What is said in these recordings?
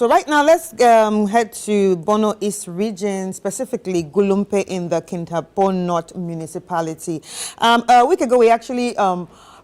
So right now, let's head to Bono East region, specifically Gulumpe in the Kintampo North municipality. A week ago, we actually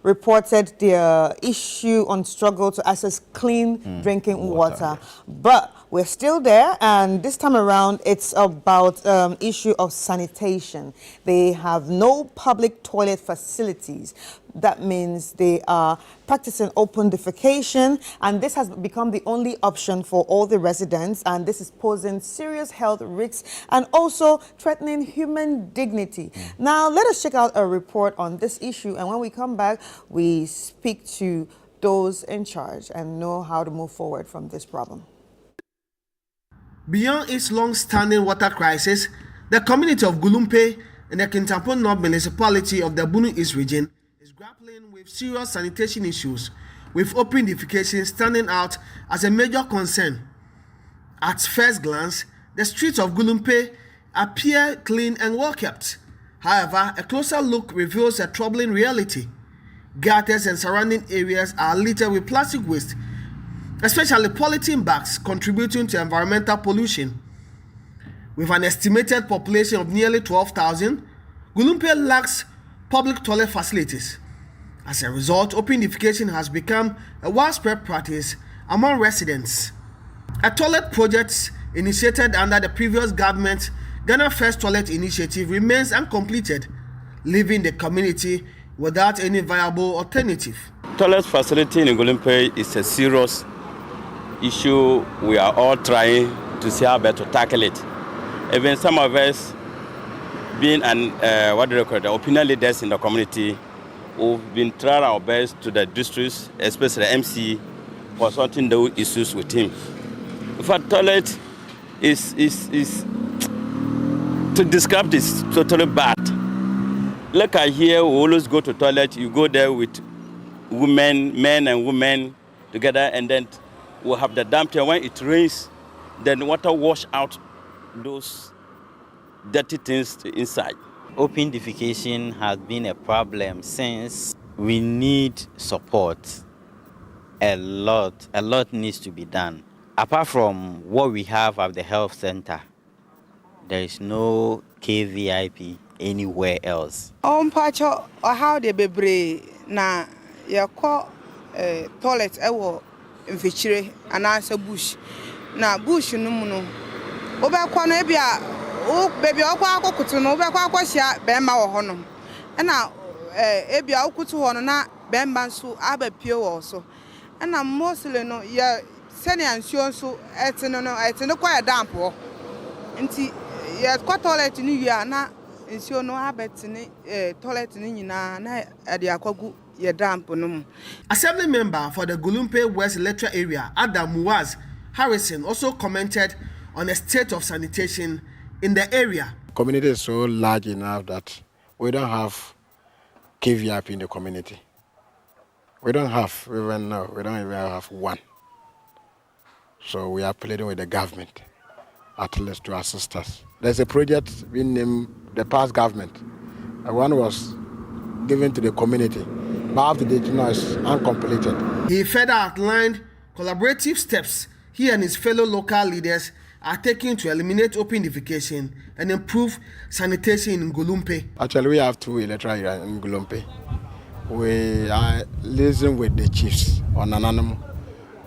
reported the issue on struggle to access clean drinking water. Yes. But we're still there, and this time around, it's about issue of sanitation. They have no public toilet facilities. That means they are practicing open defecation, and this has become the only option for all the residents, and this is posing serious health risks and also threatening human dignity. Now, let us check out a report on this issue, and when we come back, we speak to those in charge and know how to move forward from this problem. Beyond its long-standing water crisis, the community of Gulumpe in the Kintampo North municipality of the Bono East region is grappling with serious sanitation issues, with open defecation standing out as a major concern. At first glance, the streets of Gulumpe appear clean and well kept. However, a closer look reveals a troubling reality. Gutters and surrounding areas are littered with plastic waste, especially polythene bags, contributing to environmental pollution. With an estimated population of nearly 12,000, Gulumpe lacks public toilet facilities. As a result, open defecation has become a widespread practice among residents. A toilet project initiated under the previous government, Ghana First Toilet Initiative, remains uncompleted, leaving the community without any viable alternative. Toilet facility in Gulumpe is a serious issue. We are all trying to see how better to tackle it. Even some of us, being the opinion leaders in the community, we've been trying our best to the districts, especially the MC, for sorting those issues with him. In fact, toilet is to describe this totally bad. Look at here, we always go to toilet. You go there with women, men and women together, and then we'll have the dump here. When it rains, then water wash out those dirty things inside. Open defecation has been a problem since. We need support. A lot needs to be done. Apart from what we have at the health center, there is no KVIP anywhere else. Pacho or how they be na ya call toilet ewo mfichire anasa bush na bush no mu no obekwa no ebia o baby okwa akokutu no obekwa akwahia bemma wo ho no na ebia okutu ho no na bemma nso abapie wo so na mostly no ya sene ansuo nso etino kwa damp ho nti ya kwa toilet ni wi na nsuo no abetini toilet ni nyina na ade akwagu ye damp no mu. Assembly member for the Gulumpe West electoral area, Adam Muaz Harrison, also commented on the state of sanitation in the area. Community is so large enough that we don't have KVIP in the community. We don't even have one. So we are pleading with the government at least to assist us. There's a project being named the past government. One was given to the community, but after the now is uncompleted. He further outlined collaborative steps he and his fellow local leaders are taking to eliminate open defecation and improve sanitation in Gulumpe. Actually, we have two electoral areas in Gulumpe. We are liaising with the chiefs on an animal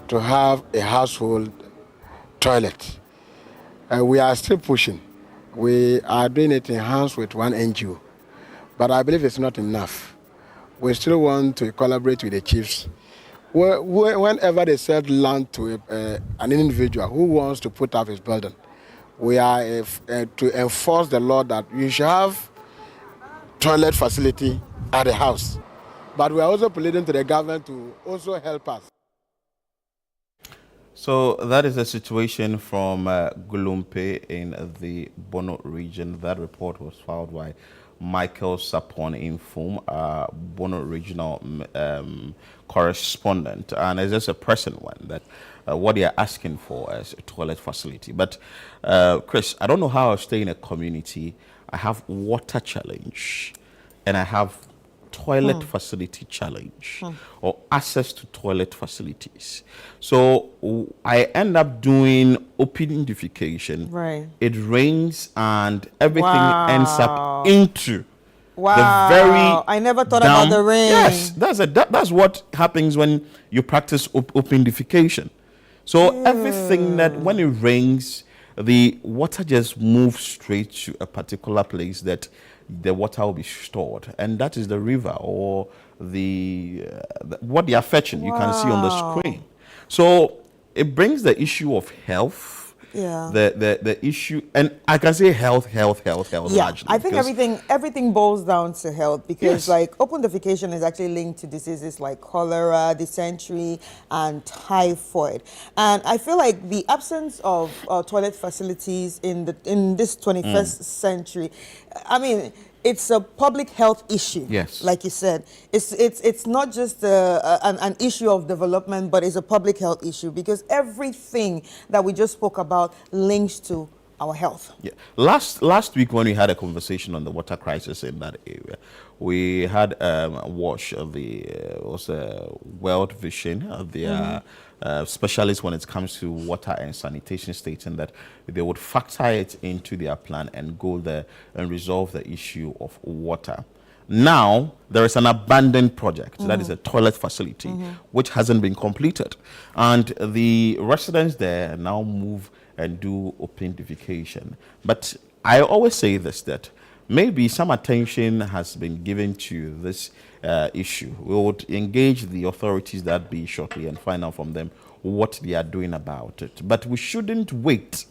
to have a household toilet. We are still pushing. We are doing it in hands with one NGO, but I believe it's not enough. We still want to collaborate with the chiefs. Whenever they sell land to an individual who wants to put up his building, we are to enforce the law that you should have toilet facility at the house. But we are also pleading to the government to also help us. So that is the situation from Gulumpe in the Bono region. That report was filed by Michael Sapon Infum, Bono regional correspondent. And it's just a present one that what they are asking for is a toilet facility. But Chris, I don't know how I stay in a community. I have water challenge and I have toilet facility challenge or access to toilet facilities. So I end up doing open defecation. Right. It rains and everything Wow. ends up into Wow. the very I never thought damp. about the rain. Yes, that's what happens when you practice open defecation. So everything that when it rains, the water just moves straight to a particular place that the water will be stored, and that is the river or what they are fetching. You can see on the screen. So it brings the issue of health. Yeah. The issue, and I can say health Yeah, largely. I think everything boils down to health because Yes. like open defecation is actually linked to diseases like cholera, dysentery, and typhoid. And I feel like the absence of toilet facilities in this 21st century, I mean, it's a public health issue. Yes. Like you said, it's not just an issue of development, but it's a public health issue because everything that we just spoke about links to our health. Yeah. Last week when we had a conversation on the water crisis in that area, we had Wash of the World Vision. They are specialists when it comes to water and sanitation, stating that they would factor it into their plan and go there and resolve the issue of water. Now, there is an abandoned project, that is a toilet facility, which hasn't been completed. And the residents there now move and do open defecation. But I always say this, that maybe some attention has been given to this issue. We would engage the authorities that be shortly and find out from them what they are doing about it. But we shouldn't wait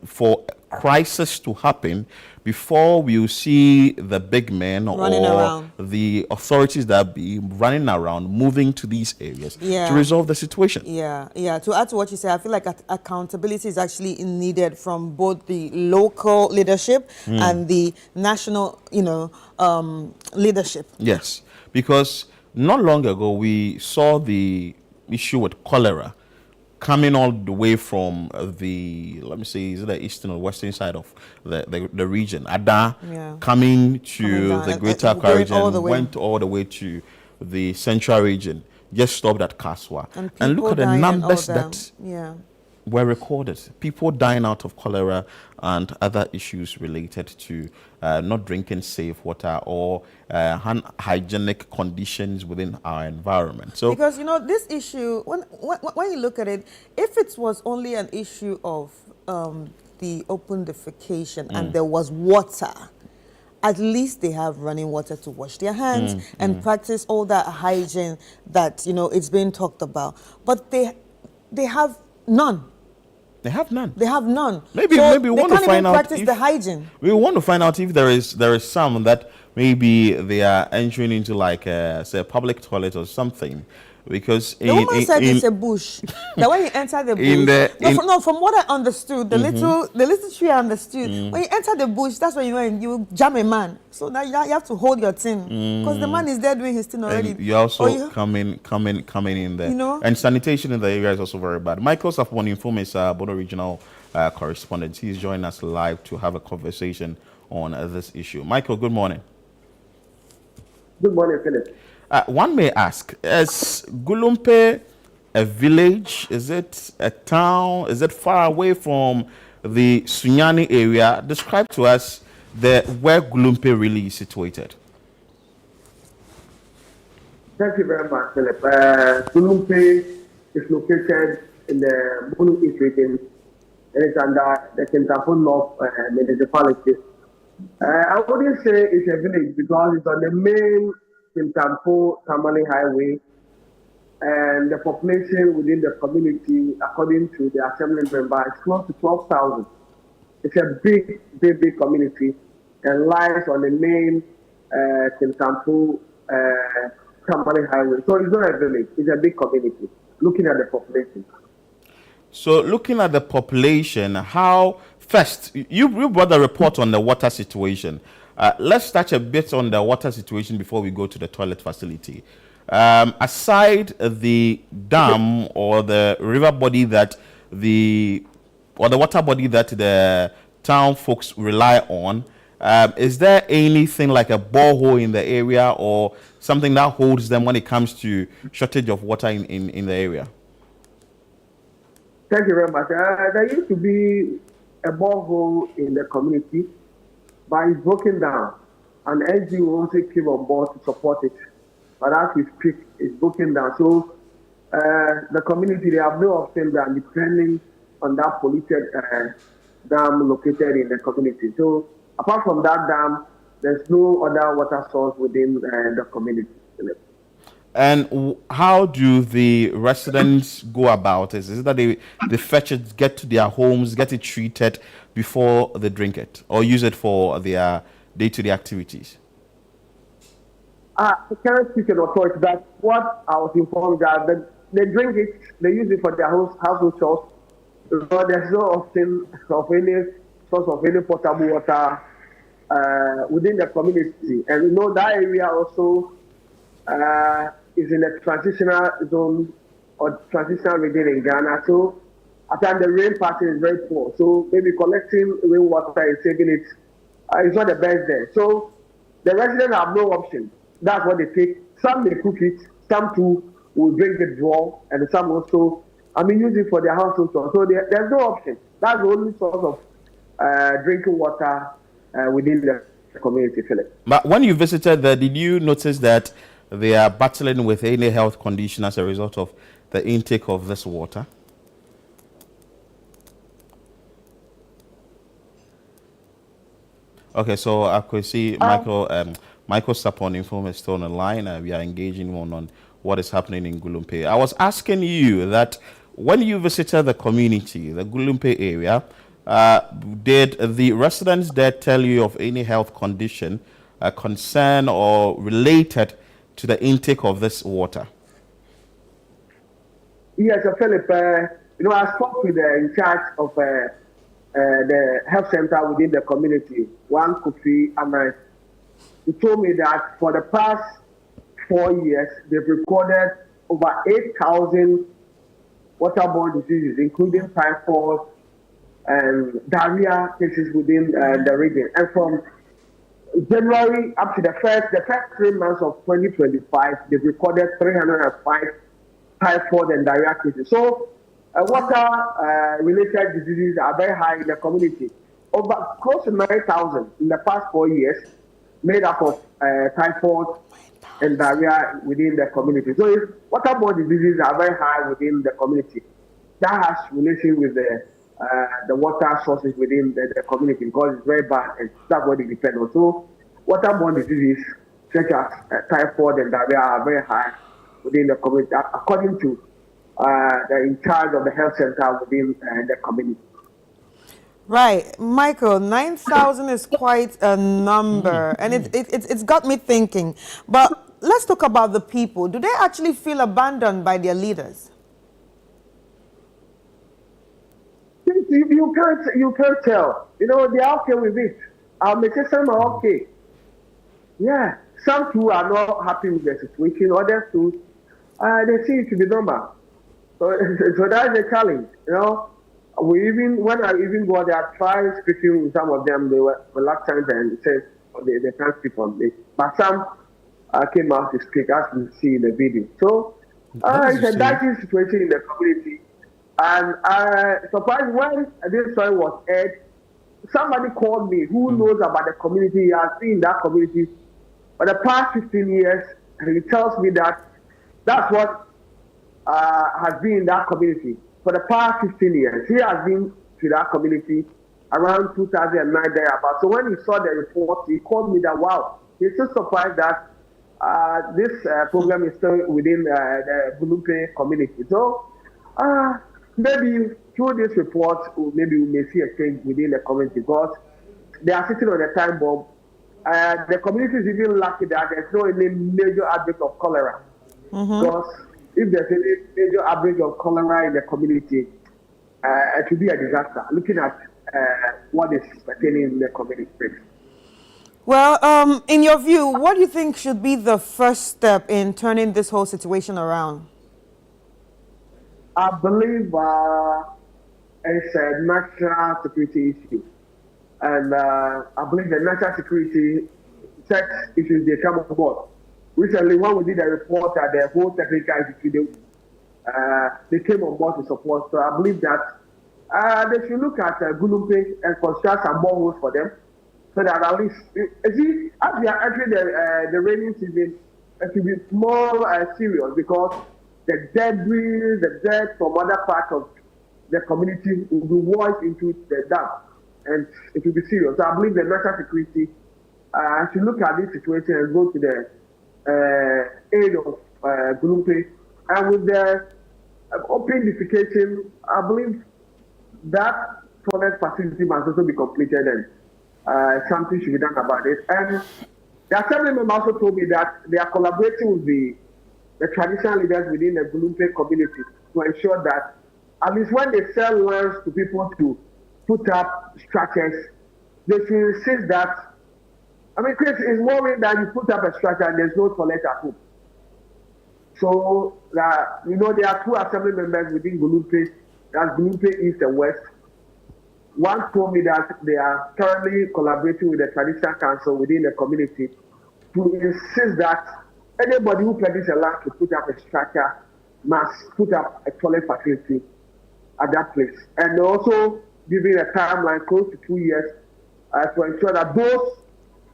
for crisis to happen before we see the big men Running or around. the authorities that be running around moving to these areas Yeah. to resolve the situation. Yeah. To add to what you say, I feel like accountability is actually needed from both the local leadership and the national, leadership. Yes, because not long ago we saw the issue with cholera coming all the way from let me say, is it the eastern or western side of the region? Ada Yeah. coming to Coming down the and greater Accra going region, all the way. went all the way to the central region, just stopped at Kaswa. And look people at the dying and all numbers that. that Yeah. were recorded. People dying out of cholera and other issues related to not drinking safe water or hygienic conditions within our environment. So Because this issue, when you look at it, if it was only an issue of the open defecation and there was water, at least they have running water to wash their hands and practice all that hygiene that it's being talked about. But they have none. they have none. They have none. Maybe So we they want to can't even find out practice if the hygiene. we want to find out if there is some that maybe they are entering into like say a public toilet or something. Because The woman said it's a bush. That when you enter the bush, from what I understood, the little tree I understood, when you enter the bush, that's when you jam a man. So now you have to hold your thing because the man is there doing his thing already. and you're also coming in there. And sanitation in the area is also very bad. Michael Sapon Inform is Bono Regional correspondent. He's joining us live to have a conversation on this issue. Michael, good morning. Good morning, Philip. One may ask, is Gulumpe a village? Is it a town? Is it far away from the Sunyani area? Describe to us where Gulumpe really is situated. Thank you very much, Philip. Gulumpe is located in the Bunu East region and it's under the Kentapon North municipality. I wouldn't say it's a village because it's on the main Kintampo Tamale Highway, and the population within the community, according to the assembly member, is close to 12,000. It's a big community and lies on the main Kintampo Tamale Highway. So it's not a village, it's a big community, looking at the population. So looking at the population, first, you brought the report on the water situation. Let's touch a bit on the water situation before we go to the toilet facility. Aside the dam or the river body that the water body that the town folks rely on, Is there anything like a borehole in the area or something that holds them when it comes to shortage of water in the area? Thank you very much. There used to be a borehole in the community, but it's broken down. And NGO also came on board to support it. But as we speak, it's broken down. So the community, they have no option than depending on that polluted dam located in the community. So apart from that dam, there's no other water source within the community. And how do the residents go about it? Is it that they fetch it, get to their homes, get it treated before they drink it, or use it for their day-to-day activities? The current speaking authority, that's what I was informed that they drink it, they use it for their household chores. So there's no option of any source of any potable water within the community. And you know that area also is in a transitional zone or transitional region in Ghana. So at times the rain pattern is very poor. So maybe collecting rainwater and saving it is not the best there. So the residents have no option. That's what they take. Some may cook it, some too will drink the draw, and some also, use it for their household. So there's no option. That's the only source of drinking water within the community, Philip. But when you visited there, did you notice that they are battling with any health condition as a result of the intake of this water? Okay, so I could see Michael Sapon Inform is still on the line. We are engaging on what is happening in Gulumpe. I was asking you that when you visited the community, the Gulumpe area, did the residents there tell you of any health condition, concern or related to the intake of this water? Yes, Philip. I spoke with the in charge of the health center within the community, one Kofi Amai. He told me that for the past 4 years, they've recorded over 8,000 waterborne diseases, including typhoid and diarrhea cases within the region. And from January up to the first 3 months of 2025, they've recorded 305 typhoid and diarrhea cases. So water-related diseases are very high in the community. Over close to 9,000 in the past 4 years, made up of typhoid and diarrhea within the community. So waterborne diseases are very high within the community. That has relation with the water sources within the community because it's very bad and that's what they depend on. So waterborne diseases such as typhoid and diarrhea are very high within the community, according to the in charge of the health center within the community. Right, Michael, 9,000 is quite a number, and it's got me thinking. But let's talk about the people. Do they actually feel abandoned by their leaders? You can't tell. They are okay with it. I'll make it some are okay. Yeah, some too are not happy with the situation. Others too, they see it to be normal. So that's the challenge. When I go there, I tried speaking with some of them. They were reluctant and said they can't speak on this. But some came out to speak, as we see in the video. So it's a dicey situation in the community. And surprised when this story was aired, somebody called me who knows about the community. He has been in that community for the past 15 years, and he tells me that that's what has been in that community for the past 15 years. He has been to that community around 2009 thereabout. So when he saw the report, he called me that, wow, he's so surprised that this program is still within the Gulumpe community. So maybe through this report, maybe we may see a change within the community because they are sitting on a time bomb. The community is even lucky that there's no any major outbreak of cholera. Because if there's any major outbreak of cholera in the community, it will be a disaster. Looking at what is pertaining in the community. Well, in your view, what do you think should be the first step in turning this whole situation around? I believe it's a national security issue. and I believe the national security check issues they come on board. Recently, when we did a report at the whole technical institute, they came on board to support. So I believe that they should look at Gulumpe and construct some more holes for them, so that at least, as we are entering the rainy season, it should be more serious, because the debris, the dirt from other parts of the community will be washed into the dam, and it will be serious. So I believe the national security should look at this situation and go to the aid of Gulumpe. And with the open defecation, I believe that toilet facility must also be completed, and something should be done about it. And the assembly member also told me that they are collaborating with the traditional leaders within the Gulumpe community to ensure that at least when they sell lands to people to put up structures, they should insist that, I mean, Chris, it's more than you put up a structure and there's no toilet at home. So, there are two assembly members within Gulumpe, that's Gulumpe East and West. One told me that they are currently collaborating with the traditional council within the community to insist that anybody who pledges a land to put up a structure must put up a toilet facility at that place. And also giving a timeline close to 2 years to ensure that those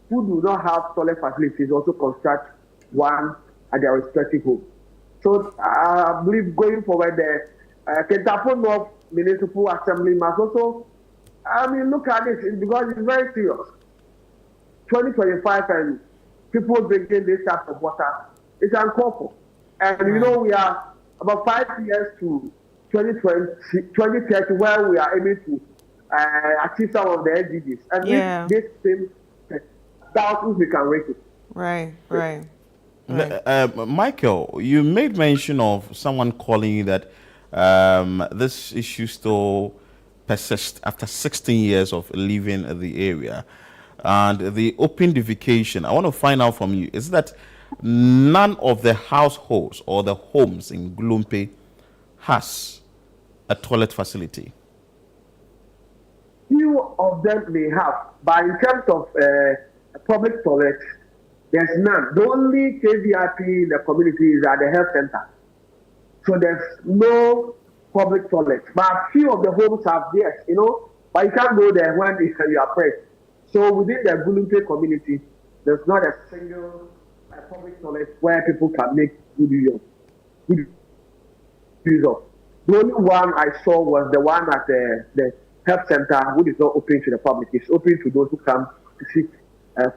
who do not have toilet facilities also construct one at their respective home. So I believe going forward, the Kentafo North Municipal Assembly must also, look at this, because it's very serious. 2025 and people drinking this type of water, it's uncalled for. And we are about 5 years to 2030, where we are able to achieve some of the SDGs. And this same thousands we can rate it. Right. Michael, you made mention of someone calling you that this issue still persists after 16 years of living the area. And the open defecation, I want to find out from you, is that none of the households or the homes in Gulumpe has a toilet facility? Few of them may have, but in terms of a public toilet, there's none. The only KVIP in the community is at the health center. So there's no public toilet. But few of the homes have, yes, but you can't go there when you are pressed. So within the Gulumpe community, there's not a single public toilet where people can make good use of. The only one I saw was the one at the health center, which is not open to the public. It's open to those who come to seek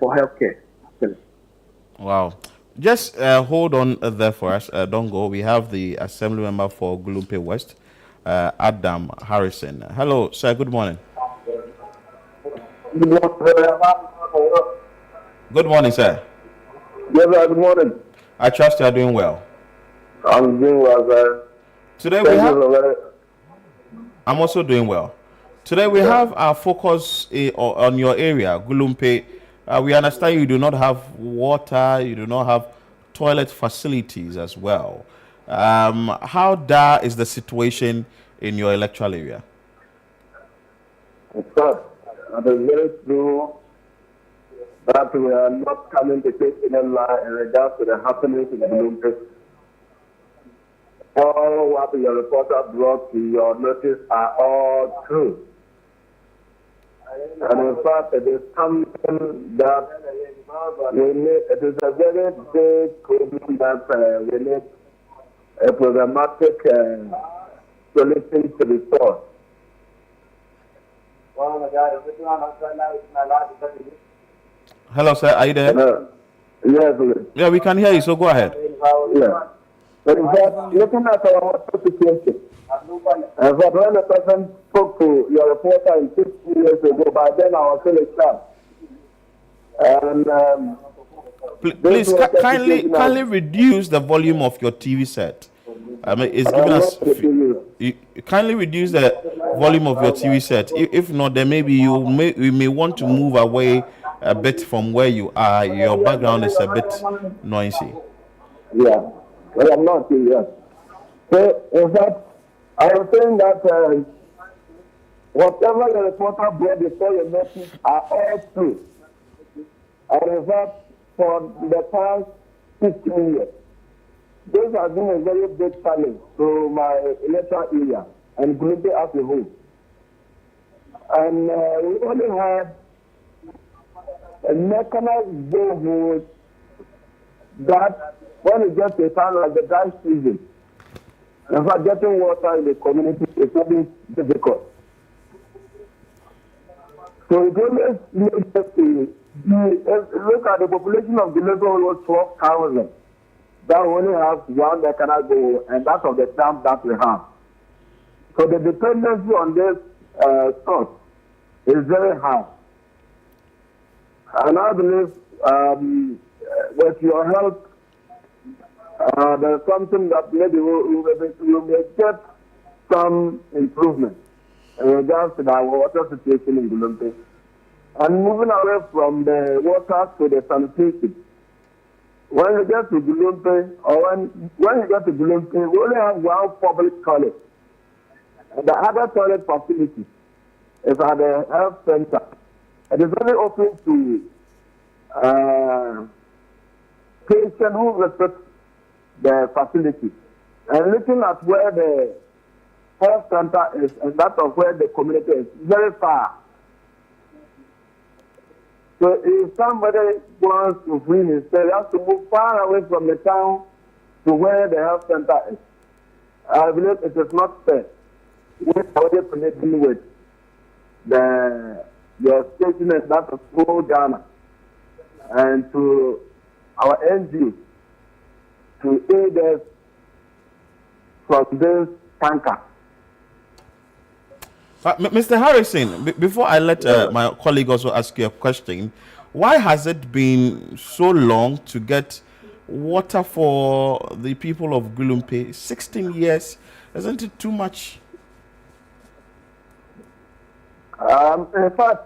for health care. Wow. Just hold on there for us. Don't go. We have the assembly member for Gulumpe West, Adam Harrison. Hello, sir. Good morning. Good morning, sir. Yes, sir. Good morning. I trust you are doing well. I'm doing well, sir. Today we have. I'm also doing well. Today we have our focus on your area, Gulumpe. We understand you do not have water, you do not have toilet facilities as well. How dire is the situation in your electoral area? Sir, it is very true that we are not coming to take any line in regards to the happenings in Gulumpe. All what your reporter brought to your notice are all true. And in fact, it is something that we need, it is a very big problem that we need a programmatic solution to the source. Hello, sir. Are you there? Yes, please. Yeah, we can hear you, so go ahead. Yeah. But in fact, looking at our water situation, and when the person spoke to your reporter 50 years ago, by then I was still a child. And please kindly reduce the volume of your TV set. I mean, it's giving us. You kindly reduce the volume of your TV set. If not, then maybe you may want to move away a bit from where you are. Your background is a bit noisy. Yeah, well, I'm not here. So, in fact, I was saying that Whatever the reporter brought before your notice are all true. And in fact, for the past 15 years, this has been a very big challenge to my electoral area and Gulumpe as a whole. And we only had a mechanized borehole that when it gets to a time like the dry season, in fact, getting water in the community is very difficult. So it always needs us to look at the population of the local almost 12,000. That only has one mechanized borehole, and that's of the dam that we have. So the dependency on this source is very high. And I believe with your help, there's something that maybe we may get some improvement in regards to the water situation in Gulumpe. And moving away from the water to the sanitation. When you get to Gulumpe, or when you get to Gulumpe, we only have one public toilet. And the other toilet facility is at the health center. It is only open to patients who visit the facility. And looking at where the health center is and that of where the community is, very far. So if somebody wants to free himself, he has to move far away from the town to where the health center is. I believe it is not fair. We are already connecting with your station and that of whole Ghana and to our NGO to aid us from this tanker. Mr. Harrison, before I let my colleague also ask you a question, why has it been so long to get water for the people of Gulumpe? 16 years, isn't it too much? In fact,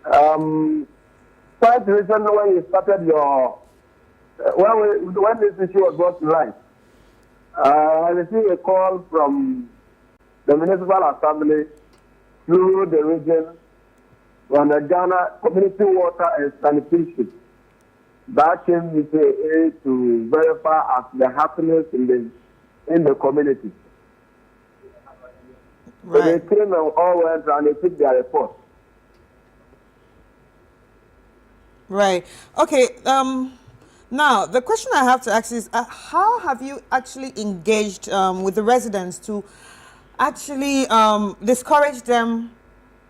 quite recently when you started your, when this issue was brought to light, I received a call from the Municipal Assembly through the region on the Ghana Community Water and Sanitation. That came with aid to verify as the happiness in the community. Right. So they came and all went and they took their report. Right. Okay. Now, the question I have to ask is, how have you actually engaged with the residents to actually discourage them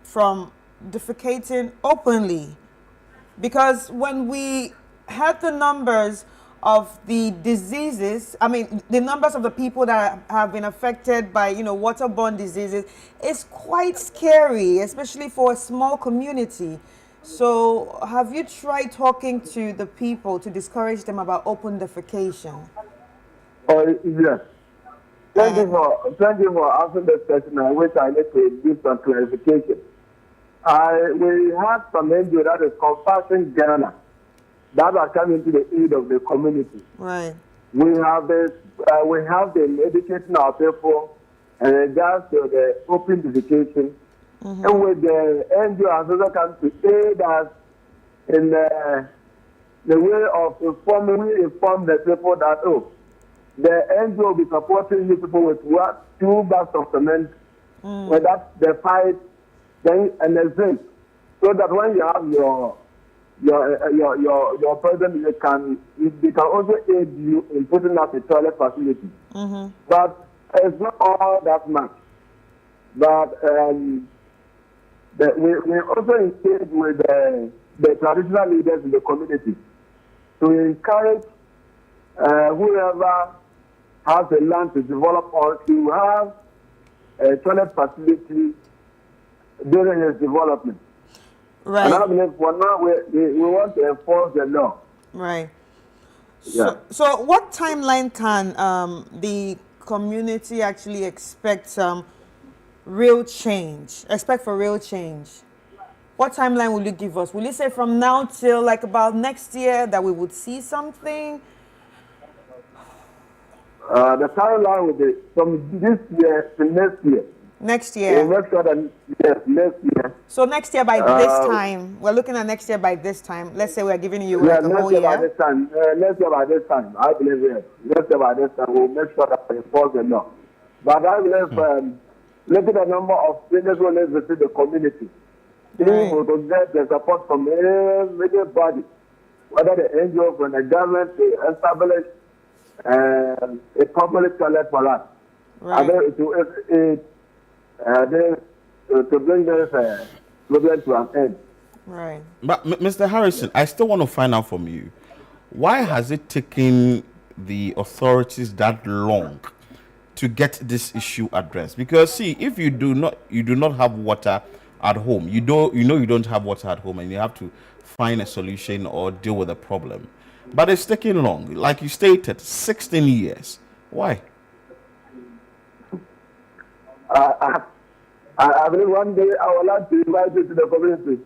from defecating openly? Because when we had the numbers of the diseases, I mean, the numbers of the people that have been affected by, waterborne diseases, is quite scary, especially for a small community. So have you tried talking to the people to discourage them about open defecation? Oh, yes. Thank you for asking this question. I wish I need to give some clarification. We had some NGO that is Compassion Ghana that are coming to the aid of the community. Right. We have been educating our people in regards to the open defecation. Mm-hmm. And with the NGO has also come to aid us in the way of inform the people that, the NGO will be supporting you people with 2 bags of cement, with that the fight, then and the zinc, so that when you have your president, they can also aid you in putting up a toilet facility. Mm-hmm. But it's not all that much. But we also engage with the traditional leaders in the community to encourage whoever has a land to develop or to have a toilet facility during its development. Right. And I believe for now we want to enforce the law. Right. Yeah. So what timeline can the community actually expect real change? Expect for real change? What timeline will you give us? Will you say from now till like about next year that we would see something? The timeline will be from this year to next year. Next We'll year. make sure that, yes, next year. So next year by this time, we're looking at next year by this time. Let's say we're giving you Yeah, like a next whole year by year. this time. Next year by this time, I believe yes. Next year by this time, we'll make sure that we enforce the law. But I believe, looking at the number of business owners within the community, we will get the support from everybody, whether the NGO, from the government, to establish a public toilet for us. Right. To bring this problem to an end. Right. But Mr. Harrison, I still want to find out from you, why has it taken the authorities that long to get this issue addressed? Because see, if you do not have water at home, you don't have water at home, and you have to find a solution or deal with a problem. But it's taking long, like you stated, 16 years. Why? I believe one day I would like to invite you to the community.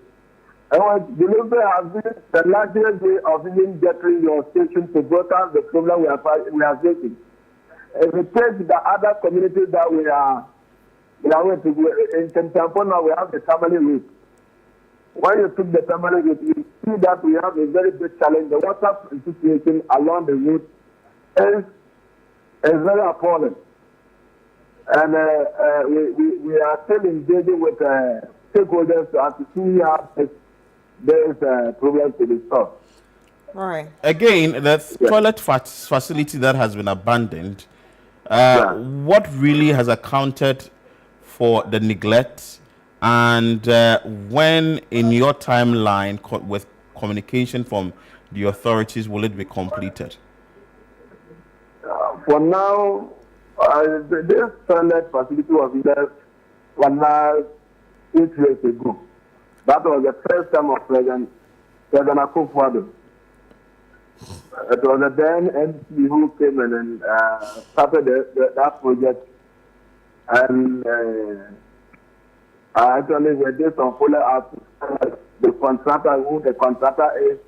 And what Gulumpe has been the largest way of even getting your station to broadcast the problem we are facing. If it takes the other communities that we are going to go, in Kentampon now we have the family route. When you took the family route, you see that we have a very big challenge. The water situation along the route is very appalling. And we are still engaging with stakeholders to see how there is a problem to be solved. All right. Again, the toilet facility that has been abandoned, what really has accounted for the neglect, and when in your timeline with communication from the authorities will it be completed? For now, this toilet facility was left 8 years ago. That was the first time of President Akufo-Addo. It was the then MC who came in and started that project. And actually, we did some follow-up the contractor, who the contractor is,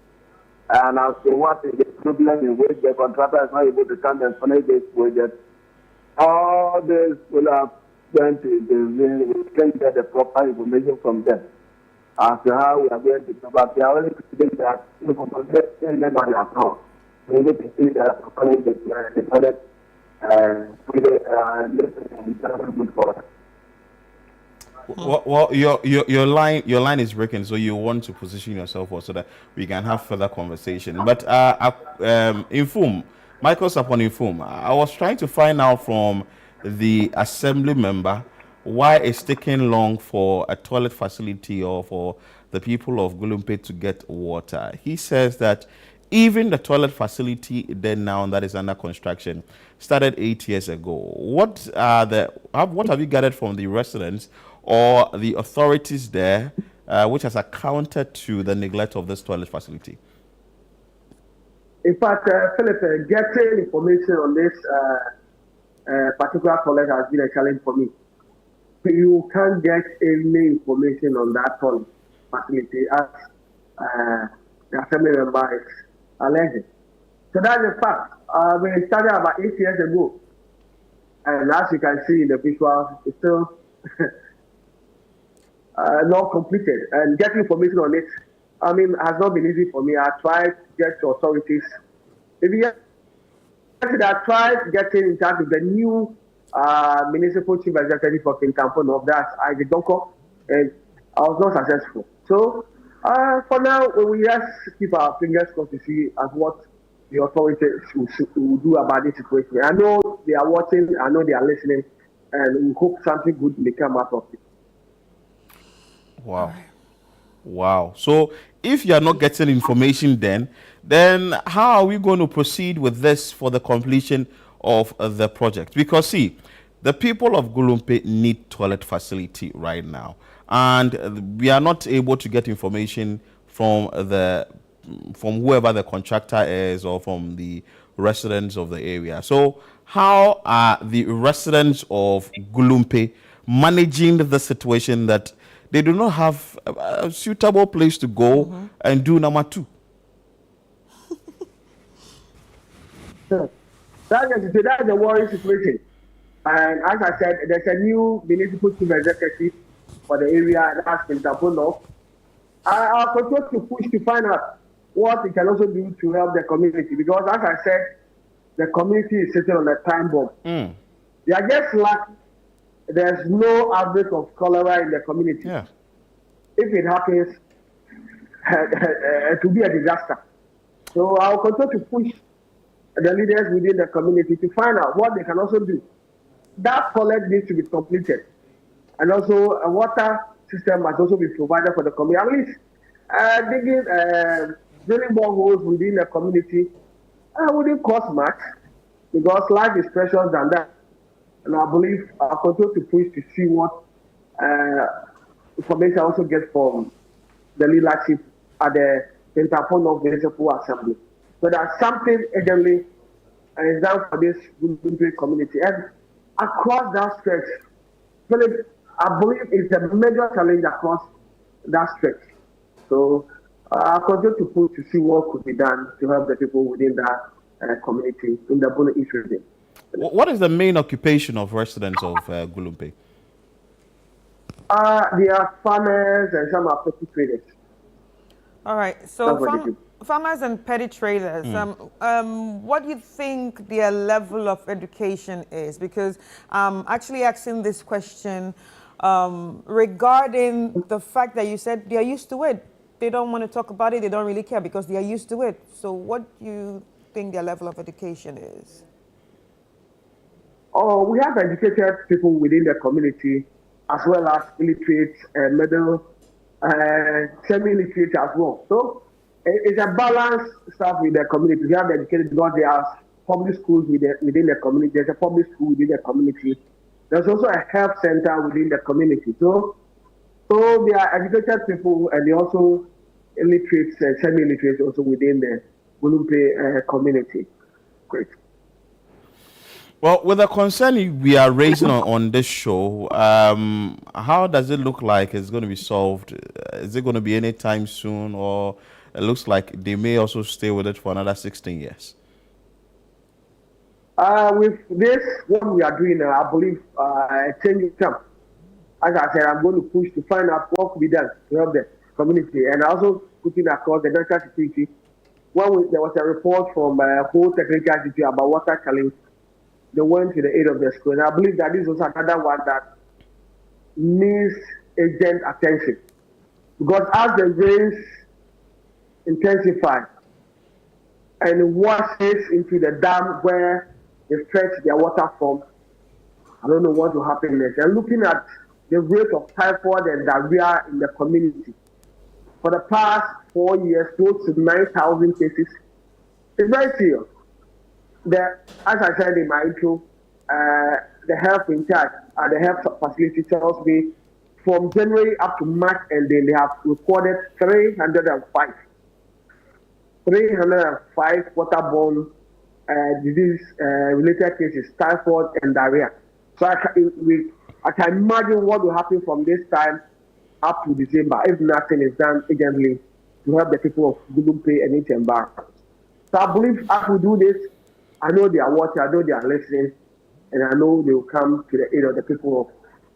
and as to what is the problem in which the contractor is not able to come and finish this project. All this follow-up went to we can get the proper information from them as to how we are going to do. But we are only saying that if we get anybody at all, we need to see that the product good for us. Well, your line is breaking, so you want to position yourself so that we can have further conversation. But Inform, Michael's upon Inform. I was trying to find out from the assembly member why it's taking long for a toilet facility or for the people of Gulumpe to get water. He says that even the toilet facility then now that is under construction started 8 years ago. What have you gathered from the residents or the authorities there, which has accounted to the neglect of this toilet facility? In fact, Philip, getting information on this particular toilet has been a challenge for me. You can't get any information on that toilet facility as the assembly member is alleged. So that's a fact. We started about 8 years ago. And as you can see in the visual, it's still not completed. And getting information on it, has not been easy for me. I tried to get to authorities. I tried getting in touch with the new municipal chief executive for Kintampo of that, I did not call, and I was not successful. So, for now, we just keep our fingers crossed to see what the authorities will do about this situation. I know they are watching, I know they are listening, and we hope something good may come out of it. Wow. So if you are not getting information then how are we going to proceed with this for the completion of the project? Because see, the people of Gulumpe need toilet facility right now, and we are not able to get information from whoever the contractor is or from the residents of the area. So how are the residents of Gulumpe managing the situation that they do not have a suitable place to go and do number two? That's a worrying situation. And as I said, there's a new municipal chief executive for the area, that's in North. I'll continue to push to find out what we can also do to help the community, because as I said, the community is sitting on a time bomb. They are just lucky there's no outbreak of cholera in the community. Yeah. If it happens, it will be a disaster. So I'll continue to push the leaders within the community to find out what they can also do. That toilet needs to be completed. And also a water system must also be provided for the community. At least drilling boreholes within the community wouldn't cost much, because life is precious than that. And I believe I'll continue to push to see what information I also get from the leadership at the Interpol of Municipal Assembly. So that's something urgently is done for this Gulumpe community. And across that stretch, Philip, I believe it's a major challenge across that stretch. So I'll continue to push to see what could be done to help the people within that community in the Bono East region. What is the main occupation of residents of Gulumpe? They are farmers and some are petty traders. All right. So farmers and petty traders, what do you think their level of education is? Because I'm actually asking this question regarding the fact that you said they are used to it. They don't want to talk about it. They don't really care because they are used to it. So what do you think their level of education is? Oh, we have educated people within the community, as well as illiterate, middle, semi-illiterate as well. So it's a balanced stuff with the community. We have educated because there are public schools within the community. There's a public school within the community. There's also a health center within the community. So they are educated people, and they also illiterate, semi-illiterate also within the Gulumpe community. Great. Well, with the concern we are raising on this show, how does it look like it's going to be solved? Is it going to be anytime soon, or it looks like they may also stay with it for another 16 years? With this, what we are doing now, I believe a change will come. As I said, I'm going to push to find out what could be done to help the community, and also putting across the national security. There was a report from whole technical institute about water challenge. They went to the aid of the school. And I believe that this is also another one that needs urgent attention. Because as the rains intensify and washes into the dam where they fetch their water from, I don't know what will happen next. And looking at the rate of typhoid and diarrhea in the community, for the past 4 years, close to 9,000 cases, it's very serious. As I said in my intro, the health in charge, the health facility tells me from January up to March, and then they have recorded 305 waterborne disease-related cases, typhoid and diarrhea. So I can imagine what will happen from this time up to December if nothing is done urgently to help the people of Gulumpe and its environment. So I believe as we do this, I know they are watching, I know they are listening, and I know they will come to the aid of the people of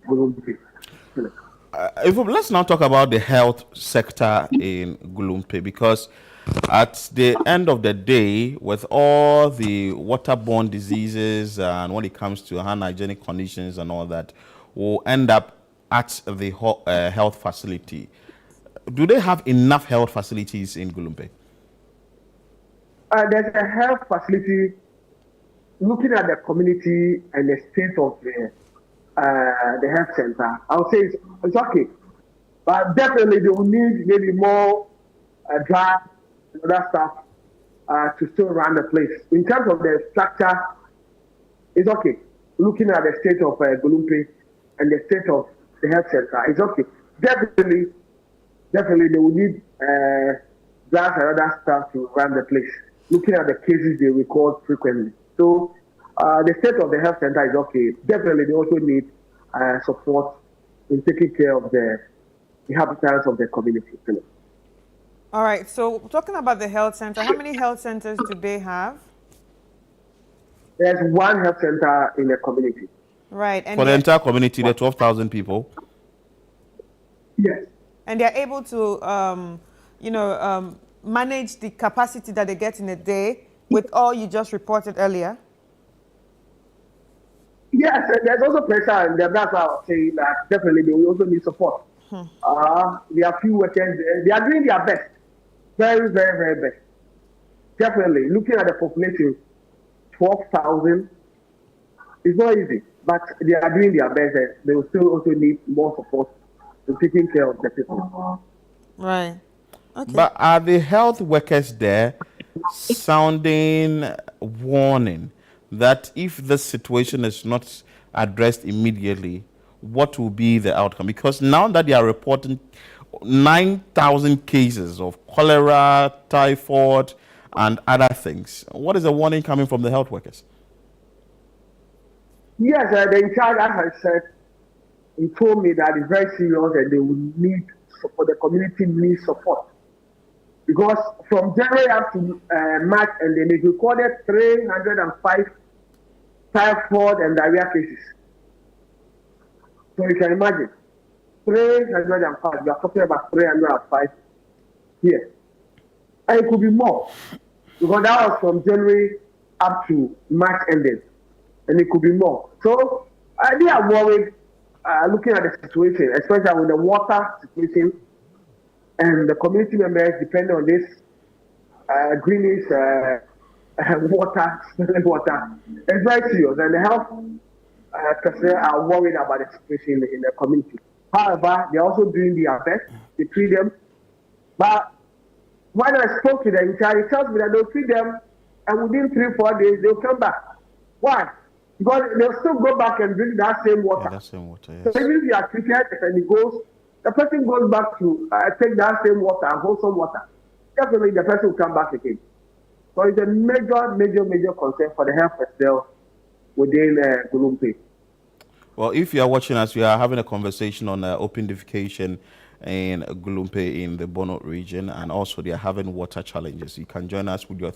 Gulumpe. Let's now talk about the health sector in Gulumpe, because at the end of the day, with all the waterborne diseases and when it comes to unhygienic conditions and all that, will end up at the health facility. Do they have enough health facilities in Gulumpe? There's a health facility. Looking at the community and the state of the health center, I would say it's okay. But definitely they will need maybe more drugs and other stuff to still run the place. In terms of the structure, it's okay. Looking at the state of Gulumpe and the state of the health center, it's okay. Definitely they will need drugs and other stuff to run the place. Looking at the cases they record frequently. So the state of the health center is okay. Definitely, they also need support in taking care of the inhabitants of the community. All right. So talking about the health center, how many health centers do they have? There's one health center in the community. Right. And For the entire community, the 12,000 people. Yes. and they're able to, manage the capacity that they get in a day with all you just reported earlier. Yes, and there's also pressure, and that's why I was saying that definitely they will also need support. There are few workers, they are doing their best. Very, very, very best. Definitely. Looking at the population, 12,000, it's not easy, but they are doing their best. And they will still also need more support in taking care of the people. Right. Okay. But are the health workers there sounding warning that if this situation is not addressed immediately, what will be the outcome? Because now that they are reporting 9,000 cases of cholera, typhoid, and other things, what is the warning coming from the health workers? Yes, the in charge, as I said, he told me that it's very serious and they will need support, the community needs support. Because from January up to March, and they recorded 305 typhoid and diarrhea cases. So you can imagine, 305, we are talking about 305 here. And it could be more, because that was from January up to March ending, and it could be more. So they are worried looking at the situation, especially with the water situation, and the community members depend on this greenish water, smelling water. It's very serious, and the health personnel are worried about the situation in the community. However, they're also doing their best to treat them. But when I spoke to the in charge, he tells me that they'll treat them, and within 3-4 days, they'll come back. Why? Because they'll still go back and drink that same water. Yeah, that same water, yes. So even if you are treated and it goes, the person goes back to take that same water, wholesome water. Definitely the person will come back again. So it's a major, major, major concern for the health personnel within Gulumpe. Well, if you are watching us, we are having a conversation on open defecation in Gulumpe in the Bono region, and also they are having water challenges. You can join us with your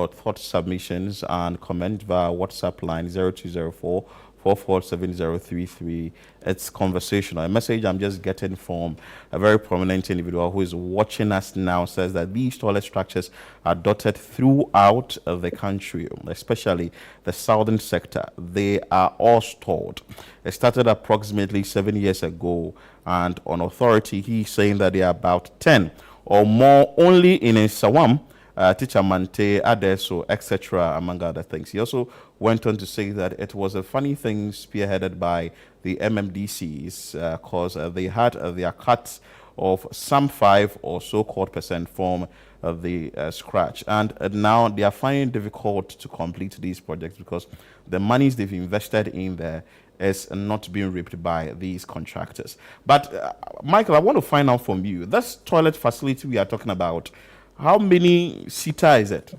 thought submissions and comment via WhatsApp line 0204 447033. It's conversational. A message I'm just getting from a very prominent individual who is watching us now says that these toilet structures are dotted throughout the country, especially the southern sector. They are all stored. It started approximately 7 years ago, and on authority, he's saying that there are about 10 or more only in Sawam, Teacher Mante, Adeso, etc., among other things. He also went on to say that it was a funny thing spearheaded by the MMDCs because they had their cuts of some 5 or so-called percent from the scratch. And now they are finding it difficult to complete these projects because the monies they've invested in there is not being reaped by these contractors. But, Michael, I want to find out from you, this toilet facility we are talking about, how many seater is it?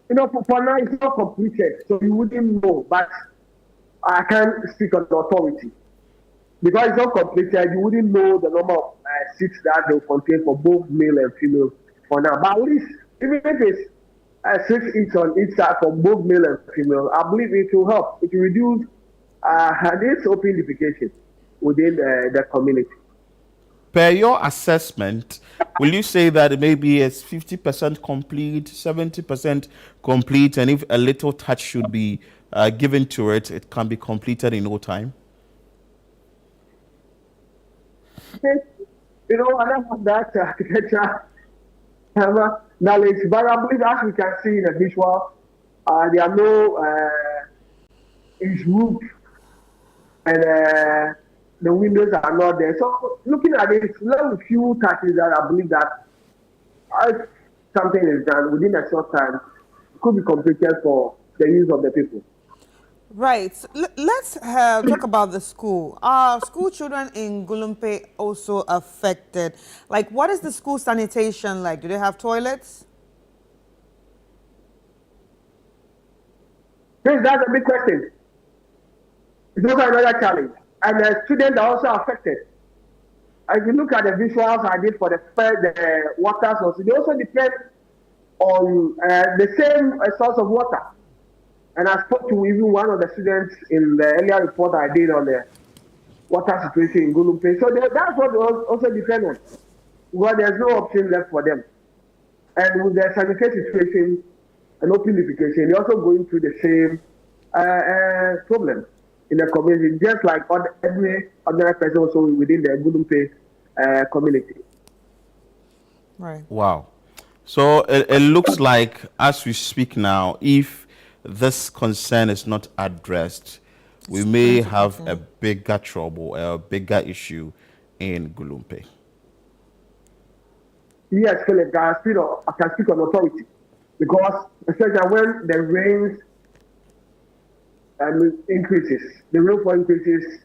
For now, it's not completed, so you wouldn't know, but I can't speak on the authority. Because it's not completed, you wouldn't know the number of seats that they will contain for both male and female for now. But at least, even if it's 6 each on each side for both male and female, I believe it will help. It will reduce this open defecation within the community. Per your assessment, will you say that maybe it's 50% complete, 70% complete, and if a little touch should be given to it, it can be completed in no time? I don't have that architecture knowledge, but I believe as we can see in the visual, there are no each roof, and the windows are not there. So looking at it, a few touches that I believe that if something is done within a short time, it could be completed for the use of the people. Right. Let's talk about the school. Are school children in Gulumpe also affected? Like, what is the school sanitation like? Do they have toilets? Yes, that's a big question. It's also another challenge. And the students are also affected. If you look at the visuals I did for the water source, they also depend on the same source of water. And I spoke to even one of the students in the earlier report I did on the water situation in Gulumpe. So that's what was also depend on. Well, there's no option left for them. And with the sanitary situation and open defecation, they're also going through the same problem in the community, just like every other person also within the Gulumpe community. Right. Wow. So it looks like, as we speak now, if this concern is not addressed, we may have a bigger trouble, a bigger issue in Gulumpe. Yes, Philip, I can speak on authority, because especially when the rains increases, the rainfall increases,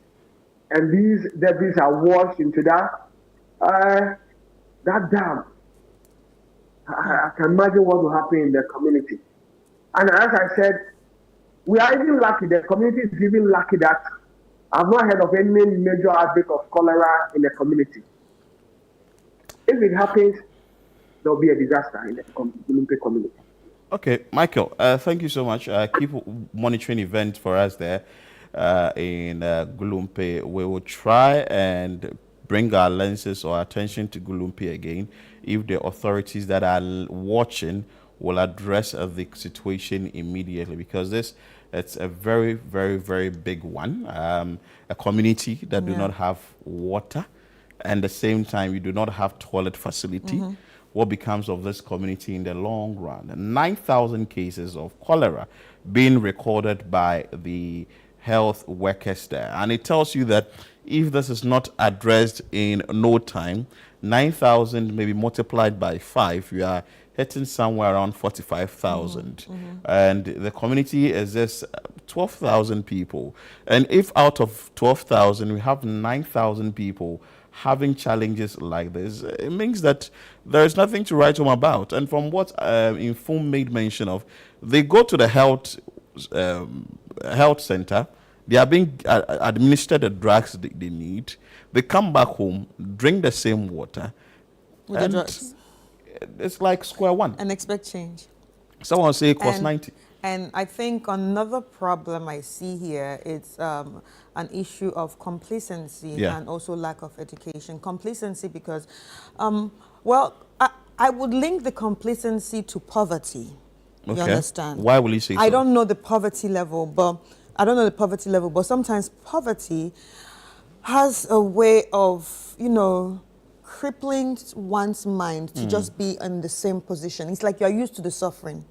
and these debris are washed into that dam. I can imagine what will happen in the community. And as I said, we are even lucky, the community is even lucky that I've not heard of any major outbreak of cholera in the community. If it happens, there will be a disaster in the Gulumpe community. Okay, Michael, thank you so much. Keep monitoring events for us there in Gulumpe. We will try and bring our lenses or attention to Gulumpe again if the authorities that are watching will address the situation immediately, because it's a very, very, very big one. A community that do not have water, and at the same time you do not have toilet facility. What becomes of this community in the long run? 9,000 cases of cholera being recorded by the health workers there. And it tells you that if this is not addressed in no time, 9,000 maybe multiplied by 5, we are hitting somewhere around 45,000. And the community is just 12,000 people. And if out of 12,000, we have 9,000 people having challenges like this, it means that there is nothing to write home about. And from what Inform made mention of, they go to the health center, they are being administered the drugs they need, they come back home, drink the same water, With the drugs. It's like square one. And expect change. Someone say it costs 90. And I think another problem I see here is an issue of complacency and also lack of education. Complacency because, I would link the complacency to poverty. You understand? Why will you say so? I don't know the poverty level, but sometimes poverty has a way of, crippling one's mind to just be in the same position. It's like you're used to the suffering.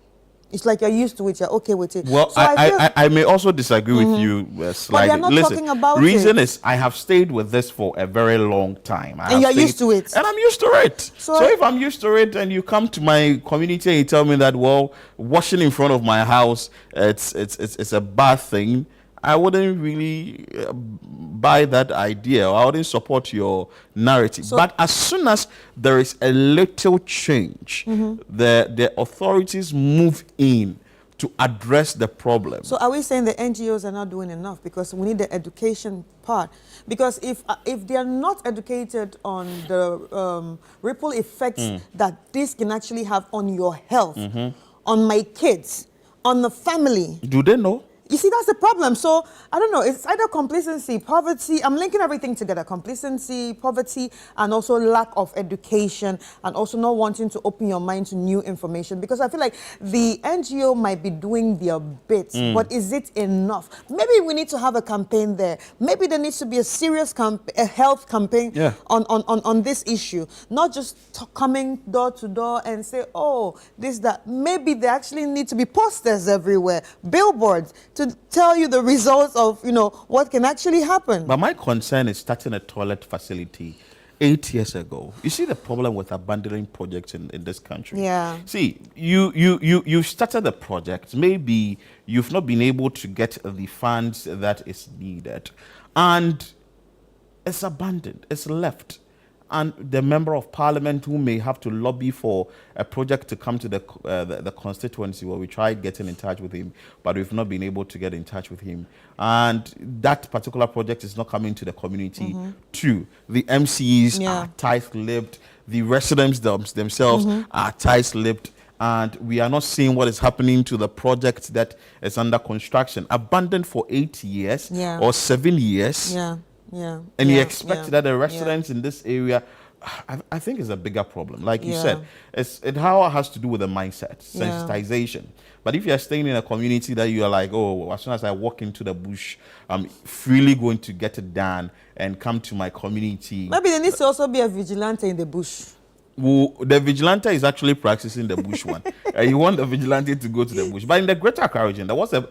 It's like you're used to it, you're okay with it. Well, so I may also disagree with you slightly. But they're not talking about reason it. is I have stayed with this for a very long time. And you're used to it. And I'm used to it. So if I'm used to it and you come to my community and you tell me that, well, washing in front of my house, it's a bad thing, I wouldn't really buy that idea, or I wouldn't support your narrative. But as soon as there is a little change, the authorities move in to address the problem. So are we saying the NGOs are not doing enough because we need the education part? Because if they are not educated on the ripple effects that this can actually have on your health, on my kids, on the family. Do they know? You see, that's the problem. So, I don't know, it's either complacency, poverty. I'm linking everything together. Complacency, poverty, and also lack of education, and also not wanting to open your mind to new information. Because I feel like the NGO might be doing their bit, but is it enough? Maybe we need to have a campaign there. Maybe there needs to be a serious health campaign on this issue. Not just coming door to door and say, oh, this, that. Maybe there actually need to be posters everywhere, billboards, to tell you the results of, what can actually happen. But my concern is starting a toilet facility 8 years ago. You see the problem with abandoning projects in this country. Yeah. See, you started the project. Maybe you've not been able to get the funds that is needed. And it's abandoned. It's left. And the member of parliament who may have to lobby for a project to come to the constituency, where we tried getting in touch with him, but we've not been able to get in touch with him. And that particular project is not coming to the community too. The MCs are tight-lipped. The residents themselves are tight-lipped. and we are not seeing what is happening to the project that is under construction, abandoned for 8 years or 7 years. And you expect that the residents in this area, I think it's a bigger problem. Like you said, it has to do with the mindset, sensitization. But if you're staying in a community that you are like, oh, as soon as I walk into the bush, I'm freely going to get it done and come to my community. Maybe there needs to also be a vigilante in the bush. Well, the vigilante is actually practicing the bush one. You want the vigilante to go to the bush. But in the Greater Accra region, there was a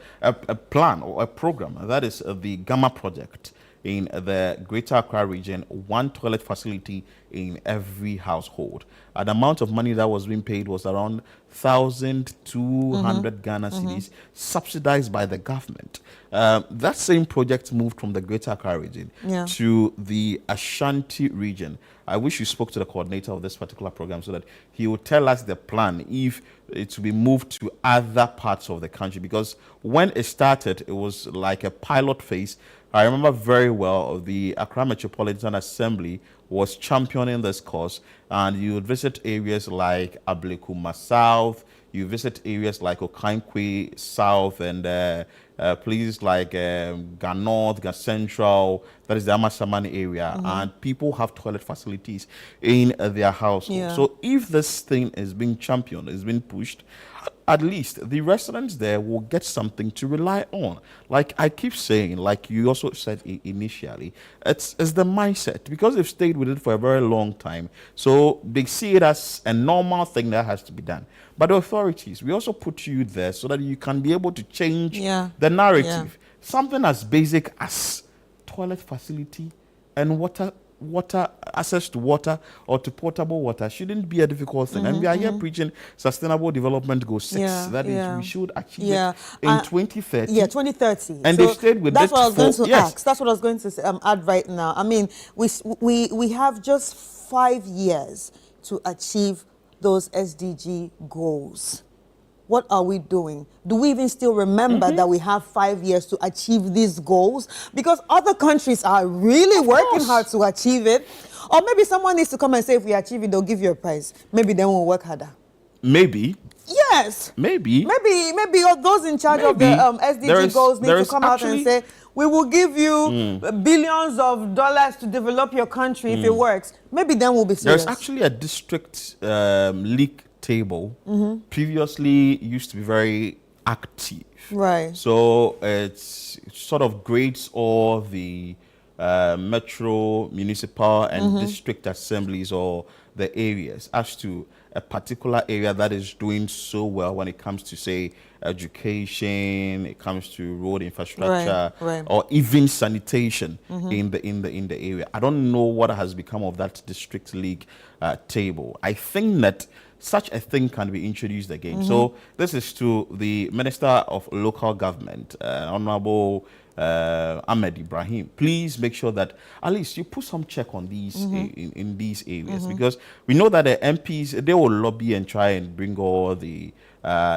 plan or a program, that is the Gamma Project. In the Greater Accra region, 1 toilet facility in every household. The amount of money that was being paid was around 1,200 Ghana cedis, subsidized by the government. That same project moved from the Greater Accra region to the Ashanti region. I wish you spoke to the coordinator of this particular program so that he would tell us the plan if it will be moved to other parts of the country. Because when it started, it was like a pilot phase. I remember very well the Accra Metropolitan Assembly was championing this cause, and you would visit areas like Ablekuma South, you visit areas like Okankwe South, and places like Ga North, Ga Central, that is the Amasamani area, and people have toilet facilities in their household. So if this thing is being championed, is being pushed, at least the residents there will get something to rely on. Like I keep saying, like you also said initially, it's the mindset, because they've stayed with it for a very long time. So they see it as a normal thing that has to be done. But the authorities, we also put you there so that you can be able to change the narrative. Something as basic as toilet facility and water, access to water or to potable water shouldn't be a difficult thing. And we are here preaching Sustainable Development Goal 6, that is, we should achieve it in 2030. 2030. And so they've stayed with that's it what I was going to yes. ask. That's what I was going to add right now. I mean, we have just 5 years to achieve those SDG goals. What are we doing? Do we even still remember that we have 5 years to achieve these goals? Because other countries are really working hard to achieve it. Or maybe someone needs to come and say, if we achieve it, they'll give you a prize. Maybe they won't work harder. Maybe. Yes. Maybe those in charge of the SDG goals need to come out and say, we will give you billions of dollars to develop your country if it works. Maybe then we'll be serious. There's actually a district league table previously used to be very active. Right. So it sort of grades all the metro, municipal, and district assemblies or the areas as to a particular area that is doing so well when it comes to, say, education, it comes to road infrastructure, or even sanitation in the area. I don't know what has become of that district league table. I think that such a thing can be introduced again. So this is to the Minister of Local Government, Honorable Ahmed Ibrahim. Please make sure that at least you put some check on these in these areas, because we know that the MPs, they will lobby and try and bring all the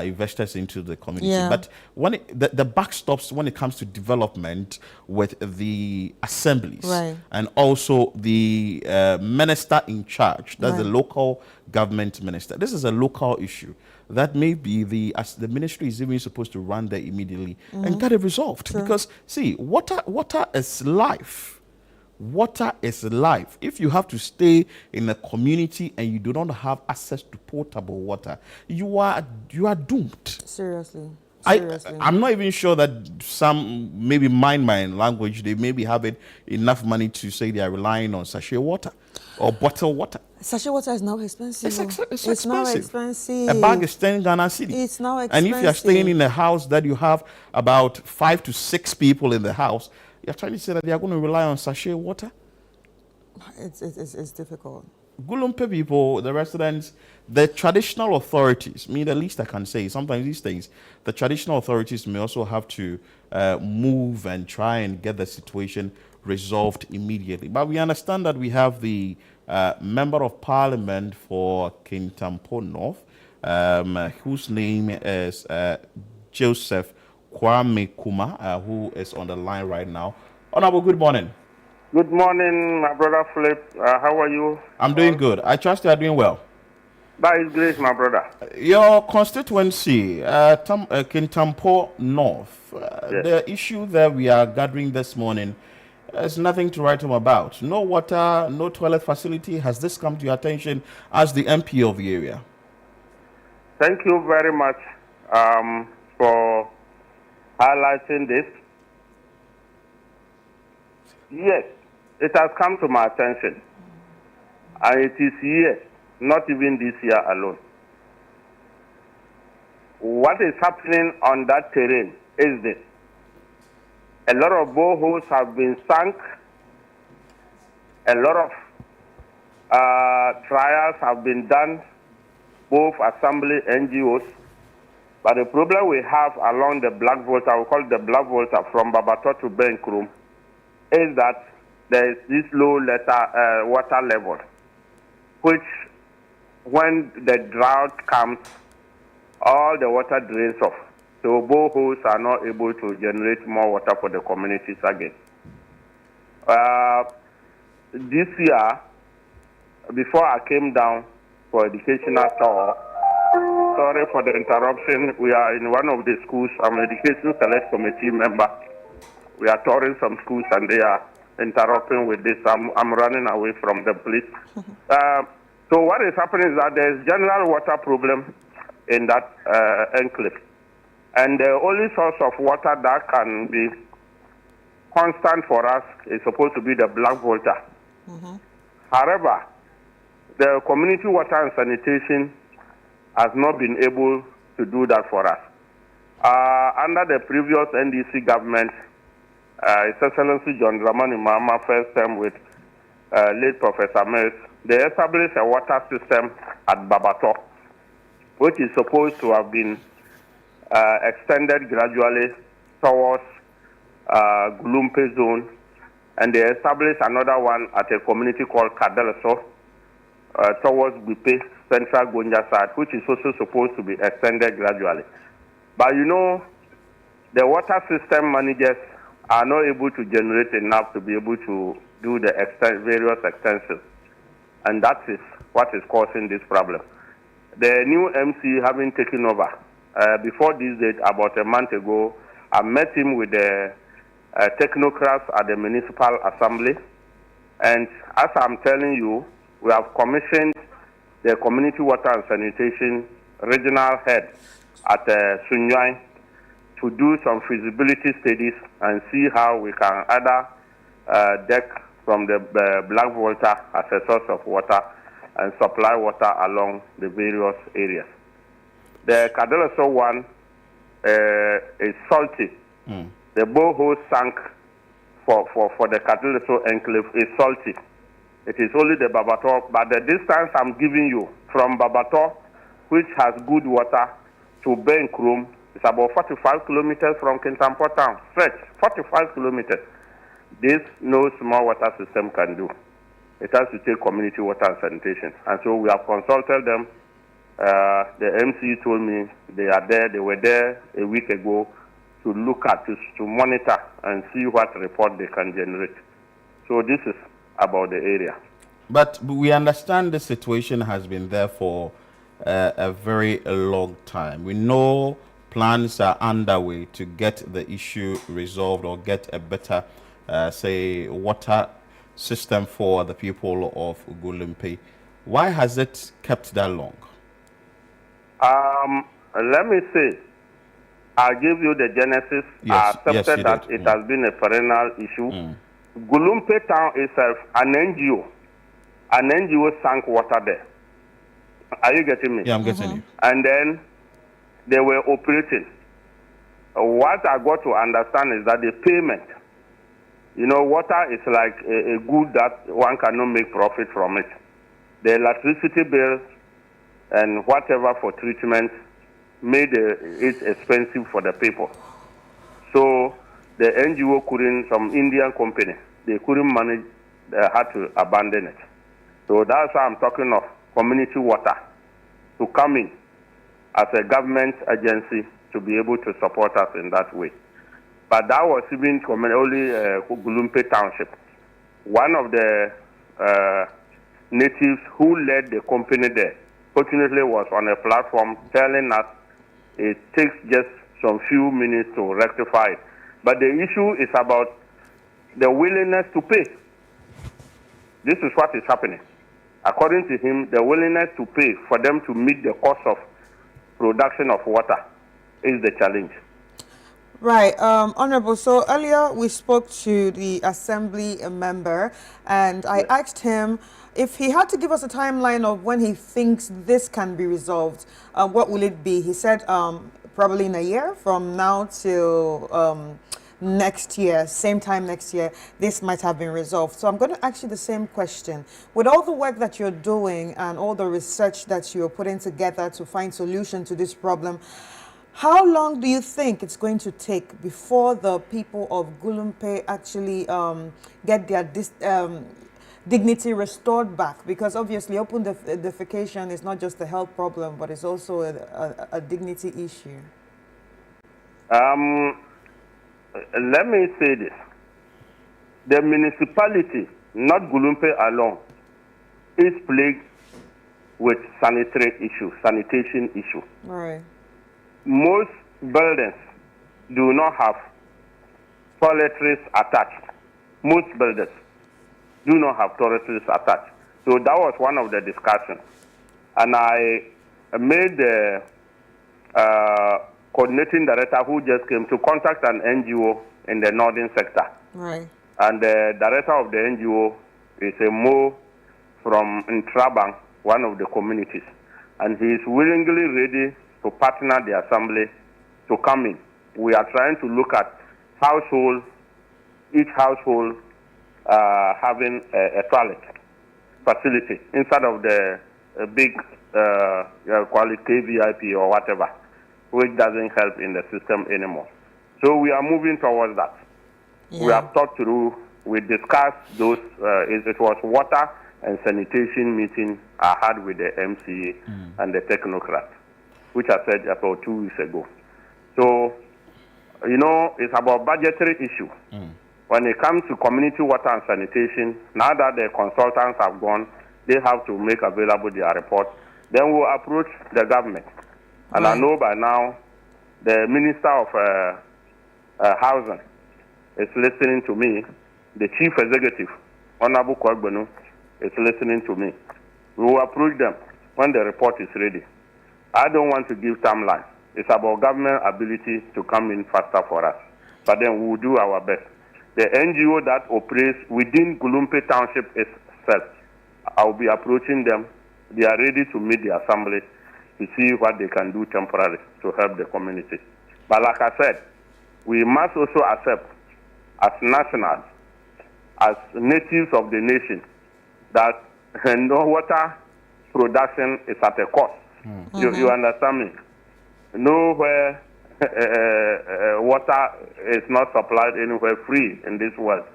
investors into the community. But when the buck stops when it comes to development with the assemblies and also the minister in charge, that's the local government minister. This is a local issue that maybe the ministry is even supposed to run there immediately and get it resolved. Because see, water is life. Water is life. If you have to stay in a community and you do not have access to potable water, you are doomed. Seriously. I'm not even sure that some maybe mind my language, they maybe have enough money to say they are relying on sachet water or bottled water. Sachet water is now expensive. It's expensive. It's now expensive. A bag is 10 Ghana cedi. It's now expensive. And if you're staying in a house that you have about 5 to 6 people in the house, you're trying to say that they are going to rely on sachet water? It's difficult. Gulumpe people, the residents, the traditional authorities, the least I can say, sometimes these things, the traditional authorities may also have to move and try and get the situation resolved immediately. But we understand that we have the Member of Parliament for Kintampo North, whose name is Joseph Kwame Kuma, who is on the line right now. Honorable, good morning. Good morning, my brother Philip. How are you? I'm doing good. I trust you are doing well. By His grace, my brother. Your constituency, Kintampo North, Yes. the issue that we are gathering this morning, there's nothing to write home about. No water, no toilet facility. Has this come to your attention as the MP of the area? Thank you very much for highlighting this. Yes, it has come to my attention. And it is here, not even this year alone. What is happening on that terrain is this. A lot of boreholes have been sunk. A lot of trials have been done, both assembly NGOs. But the problem we have along the Black Volta, we call it the Black Volta from Babato to Benkrum, is that there is this low water level, which when the drought comes, all the water drains off. So boreholes are not able to generate more water for the communities again. This year, before I came down for educational tour, sorry for the interruption, we are in one of the schools. I'm an education select committee member. We are touring some schools and they are interrupting with this. I'm running away from the police. So what is happening is that there is general water problem in that enclave. And the only source of water that can be constant for us is supposed to be the Black Volta. However, the community water and sanitation has not been able to do that for us. Under the previous NDC government, His Excellency John Dramani Mahama first term with late Professor Mills, they established a water system at Babato, which is supposed to have been extended gradually towards Gulumpe zone, and they established another one at a community called Kadeleso towards Gulumpe, Central Gonja side, which is also supposed to be extended gradually. But you know, the water system managers are not able to generate enough to be able to do the various extensions, and that is what is causing this problem. The new MC having taken over, before this date, about a month ago, I met him with the technocrats at the municipal assembly, and as I'm telling you, we have commissioned the community water and sanitation regional head at Sunyai to do some feasibility studies and see how we can either deck from the Black Volta as a source of water and supply water along the various areas. The Kadeleso one is salty. The borehole sank for the Kadeleso enclave is salty. It is only the Babato, but the distance I'm giving you from Babato, which has good water, to Benkrum, is about 45 kilometers from Kintampo town. Stretch, 45 kilometers. This no small water system can do. It has to take community water and sanitation. And so we have consulted them. The MC told me they are there. They were there a week ago to look at, to monitor and see what report they can generate. So this is about the area. But we understand the situation has been there for a very long time. We know plans are underway to get the issue resolved or get a better, say, water system for the people of Gulumpe. Why has it kept that long? Let me say, I'll give you the genesis. Yes, I accepted that it has been a perennial issue. Gulumpe town itself, an NGO sank water there. Are you getting me? Yeah, I'm getting you. And then they were operating. What I got to understand is that the payment, you know, water is like a good that one cannot make profit from it. The electricity bills and whatever for treatment made it expensive for the people. So the NGO couldn't, some Indian company, they couldn't manage, they had to abandon it. So that's why I'm talking of community water to come in as a government agency to be able to support us in that way. But that was even only Gulumpe Township. One of the natives who led the company there, fortunately was on a platform telling us it takes just some few minutes to rectify it. But the issue is about the willingness to pay. This is what is happening. According to him, the willingness to pay for them to meet the cost of production of water is the challenge. Right, Honorable. So earlier we spoke to the Assembly member, and I asked him if he had to give us a timeline of when he thinks this can be resolved. What will it be? He said probably in a year from now till next year, same time next year, this might have been resolved. So I'm going to ask you the same question. With all the work that you're doing and all the research that you're putting together to find solution to this problem, how long do you think it's going to take before the people of Gulumpe actually get their dignity restored back? Because obviously open defecation is not just a health problem, but it's also a dignity issue. Let me say this. The municipality, not Gulumpe alone, is plagued with sanitary issues, sanitation issues. Right. Most buildings do not have toiletries attached. Most buildings do not have toiletries attached. So that was one of the discussions. And I made the coordinating director who just came to contact an NGO in the northern sector. Right. And the director of the NGO is a Mo from Ntrabang, one of the communities. And he is willingly ready to partner the assembly to come in. We are trying to look at each household having a toilet facility instead of the big call it KVIP or whatever, which doesn't help in the system anymore. So we are moving towards that. Yeah. We have thought through, we discussed those, it was water and sanitation meeting I had with the MCA and the technocrats, which I said about 2 weeks ago. So, you know, it's about budgetary issue. When it comes to community water and sanitation, now that the consultants have gone, they have to make available their report. Then we'll approach the government. And I know by now, the Minister of Housing is listening to me. The Chief Executive, Honorable Kwagbenu, is listening to me. We will approach them when the report is ready. I don't want to give timeline. It's about government ability to come in faster for us. But then we will do our best. The NGO that operates within Gulumpe Township itself, I will be approaching them. They are ready to meet the assembly to see what they can do temporarily to help the community. But like I said, we must also accept as nationals, as natives of the nation, that no water production is at a cost. You understand me? Nowhere water is not supplied anywhere free in this world.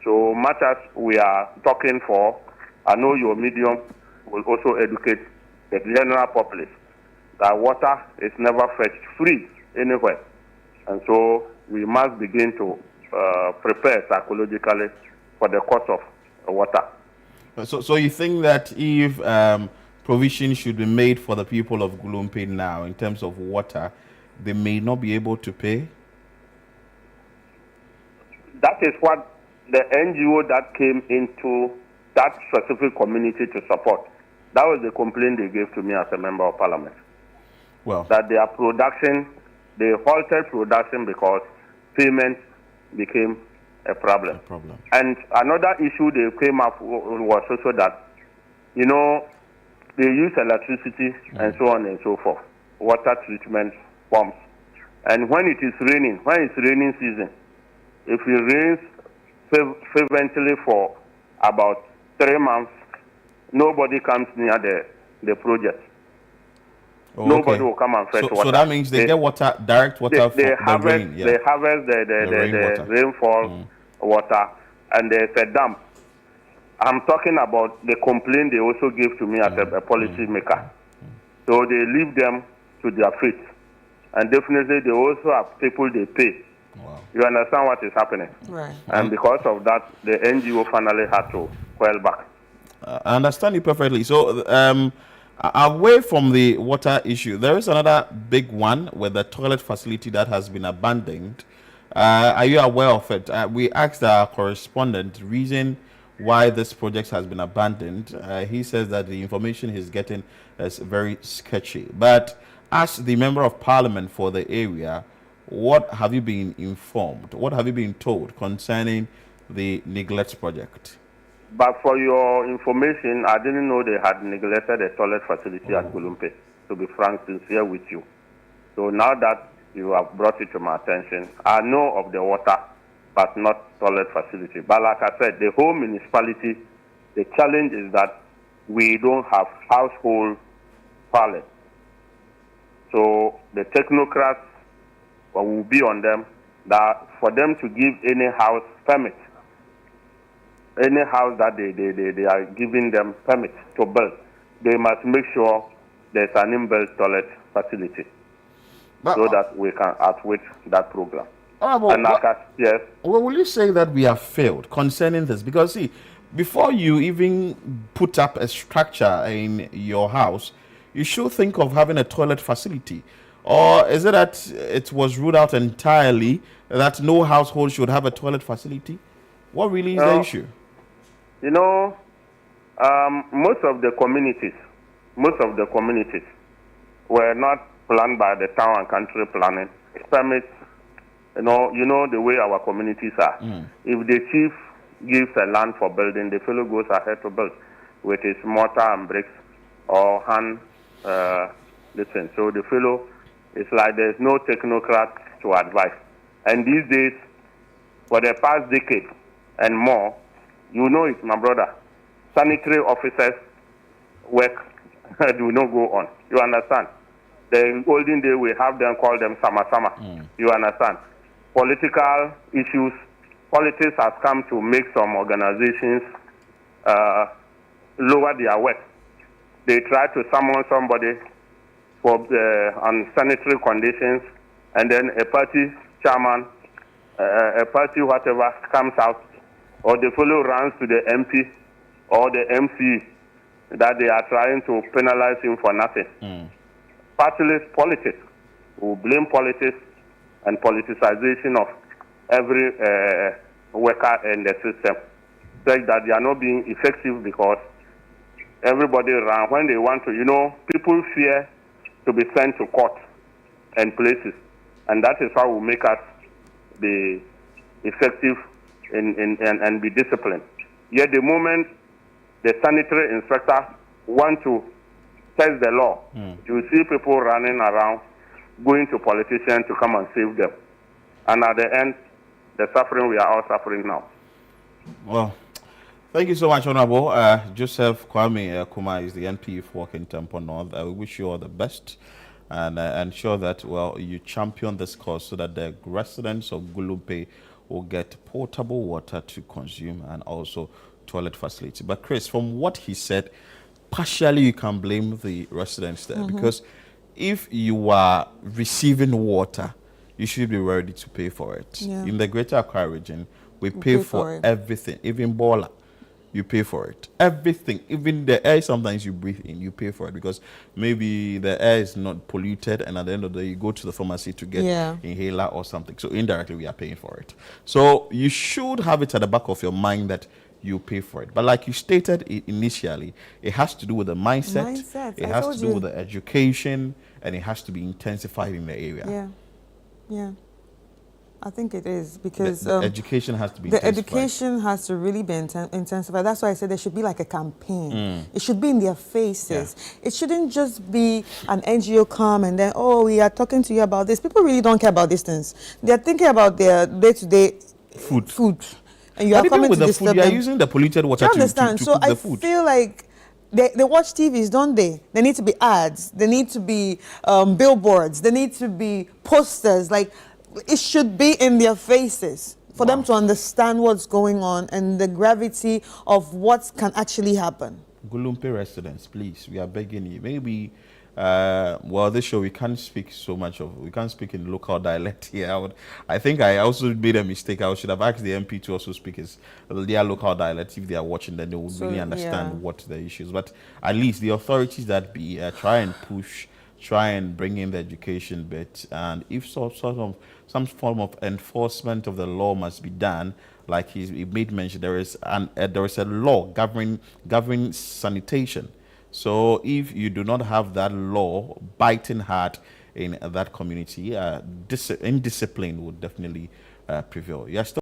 So much as we are talking for, I know your medium will also educate the general populace that water is never fetched free anywhere. And so we must begin to prepare psychologically for the cost of water. So you think that if provision should be made for the people of Gulumpe now in terms of water, they may not be able to pay? That is what the NGO that came into that specific community to support, that was the complaint they gave to me as a member of parliament. Well, that their production, they halted production because payment became a problem. And another issue they came up was also that, you know, they use electricity and so on and so forth, water treatment pumps. And when it is raining, when it's raining season, if it rains fervently for about 3 months, nobody comes near the project. Oh, nobody will come and fetch water. So that means they get water, direct water from the rain. They harvest the rainfall water, and there's a dam. I'm talking about the complaint they also give to me as a policy maker. So they leave them to their fate. And definitely they also have people they pay. Wow. You understand what is happening? Right. And because of that, the NGO finally had to quell back. I understand you perfectly. So Away from the water issue, there is another big one with the toilet facility that has been abandoned. Are you aware of it? We asked our correspondent the reason why this project has been abandoned. He says that the information he's getting is very sketchy. But as the member of parliament for the area, what have you been informed? What have you been told concerning the neglect project? But for your information, I didn't know they had neglected a toilet facility at Gulumpe, to be frank, sincere with you. So now that you have brought it to my attention, I know of the water, but not toilet facility. But like I said, the whole municipality, the challenge is that we don't have household toilets. So the technocrats will be on them that for them to give any house permit, any house that they are giving them permit to build, they must make sure there's an inbuilt toilet facility so that we can outwit that program. Yes. Well, will you say that we have failed concerning this? Because see, before you even put up a structure in your house, you should think of having a toilet facility. Or is it that it was ruled out entirely that no household should have a toilet facility? What really is the issue? You know, most of the communities were not planned by the town and country planning. Permits, you know the way our communities are. If the chief gives a land for building, the fellow goes ahead to build with his mortar and bricks or hand. Listen, so the fellow, it's like there's no technocrat to advise. And these days, for the past decade and more, you know it, my brother, sanitary officers' work do not go on. You understand? The olden day, we have them call them sama-sama. You understand? Political issues, politics has come to make some organizations lower their work. They try to summon somebody for on sanitary conditions, and then a party chairman, a party whatever comes out, or the fellow runs to the MP or the MC that they are trying to penalize him for nothing. Partyless politics, who blame politics and politicization of every worker in the system, such that they are not being effective because everybody run when they want to. You know, people fear to be sent to court and places, and that is how will make us be effective and be disciplined. Yet the moment the sanitary inspector want to test the law, you see people running around, going to politicians to come and save them. And at the end, the suffering we are all suffering now. Well, thank you so much, Honorable. Joseph Kwame Kuma is the NP for Kintampo North. We wish you all the best and ensure that, well, you champion this cause so that the residents of Gulumpe will get potable water to consume and also toilet facility. But Chris, from what he said, partially you can blame the residents there because if you are receiving water, you should be ready to pay for it. In the Greater Accra region, we pay for everything, even boiler. You pay for it. Everything, even the air sometimes you breathe in, you pay for it because maybe the air is not polluted and at the end of the day, you go to the pharmacy to get inhaler or something. So indirectly, we are paying for it. So you should have it at the back of your mind that you pay for it. But like you stated initially, it has to do with the mindset. It has to do with the education, and it has to be intensified in the area. Yeah. I think it is because the education has to be the education has to really be intensified. That's why I said there should be like a campaign. It should be in their faces. It shouldn't just be an NGO come and then, oh, we are talking to you about this. People really don't care about these things. They're thinking about their day-to-day food. And you are coming with to the food, you are using the polluted water to cook the food. I feel like they watch TVs, don't they? There need to be ads. There need to be billboards. There need to be posters. Like, it should be in their faces for them to understand what's going on and the gravity of what can actually happen. Gulumpe residents, please, we are begging you. Maybe Well, this show we can't speak so much of. We can't speak in local dialect here. I think I also made a mistake. I should have asked the MP to also speak their local dialect. If they are watching, then they would really understand what the issues. But at least the authorities that be try and push, try and bring in the education bit, and if some form of enforcement of the law must be done. Like he made mention, there is a law governing sanitation. So if you do not have that law biting hard in that community, indiscipline would definitely prevail. Yes.